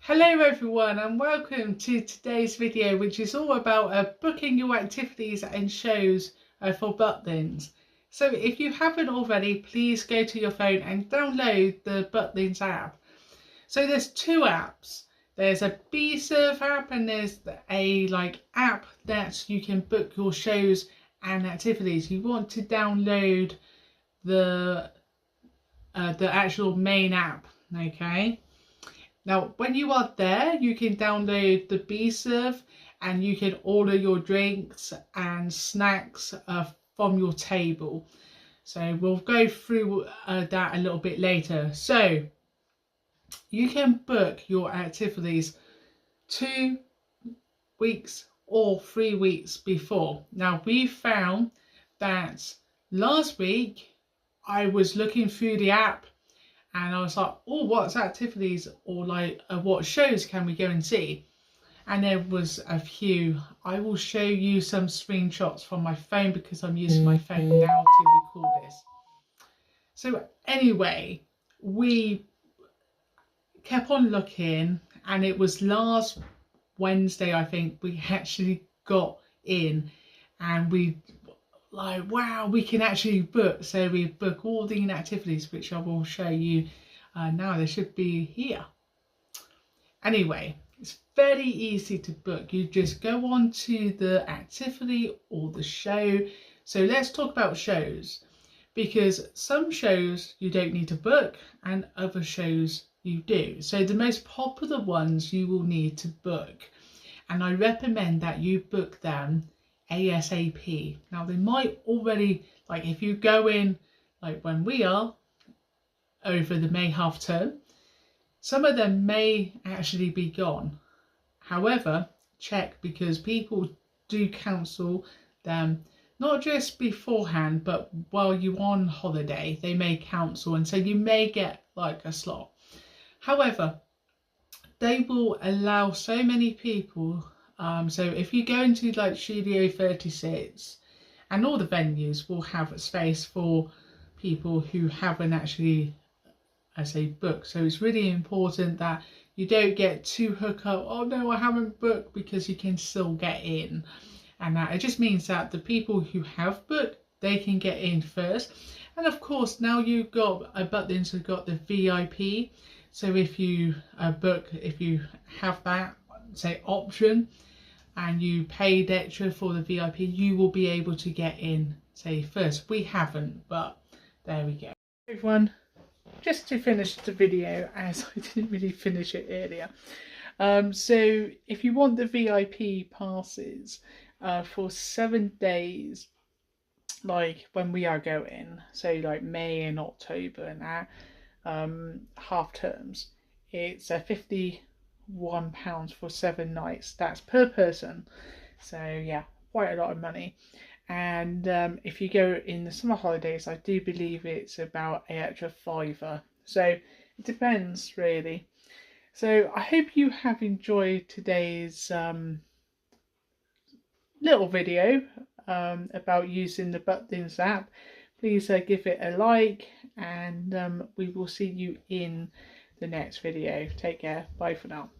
Hello everyone and welcome to today's video, which is all about booking your activities and shows for Butlins. So if you haven't already, please go to your phone and download the Butlins app. So there's two apps. There's a BServe app and there's a app that you can book your shows and activities. You want to download the actual main app, okay? Now, when you are there, you can download the BServe and you can order your drinks and snacks from your table. So we'll go through that a little bit later. So you can book your activities 2 weeks or 3 weeks before. Now, we found that last week I was looking through the app and I was like, oh, what activities or what shows can we go and see? And there was a few. I will show you some screenshots from my phone because I'm using my phone now to record this. So anyway, we kept on looking and it was last Wednesday, I think, we actually got in and we wow, we can actually book. So we book all the activities, which I will show you now. They should be here. Anyway, it's very easy to book. You just go on to the activity or the show. So let's talk about shows, because some shows you don't need to book and other shows you do. So the most popular ones you will need to book, and I recommend that you book them ASAP. Now they might already, if you go in when we are over the May half term, some of them may actually be gone. However, check, because people do cancel them not just beforehand but while you're on holiday. They may cancel and so you may get a slot. However, they will allow so many people. So if you go into Studio 36, and all the venues will have a space for people who haven't actually, booked. So it's really important that you don't get too hooked up. Oh no, I haven't booked, because you can still get in. And that it just means that the people who have booked, they can get in first. And of course, now you've got Butlins have got the VIP. So if you book, if you have that option, and you paid extra for the VIP, you will be able to get in, first. We haven't, but there we go. Everyone, just to finish the video, as I didn't really finish it earlier. So if you want the VIP passes for 7 days, when we are going, so May and October and that, half terms, it's £51 for 7 nights. That's per person, so yeah, quite a lot of money. And if you go in the summer holidays, I do believe it's about an extra £5. So it depends really. So I hope you have enjoyed today's little video about using the Butlins app. Please give it a like, and we will see you in the next video. Take care. Bye for now.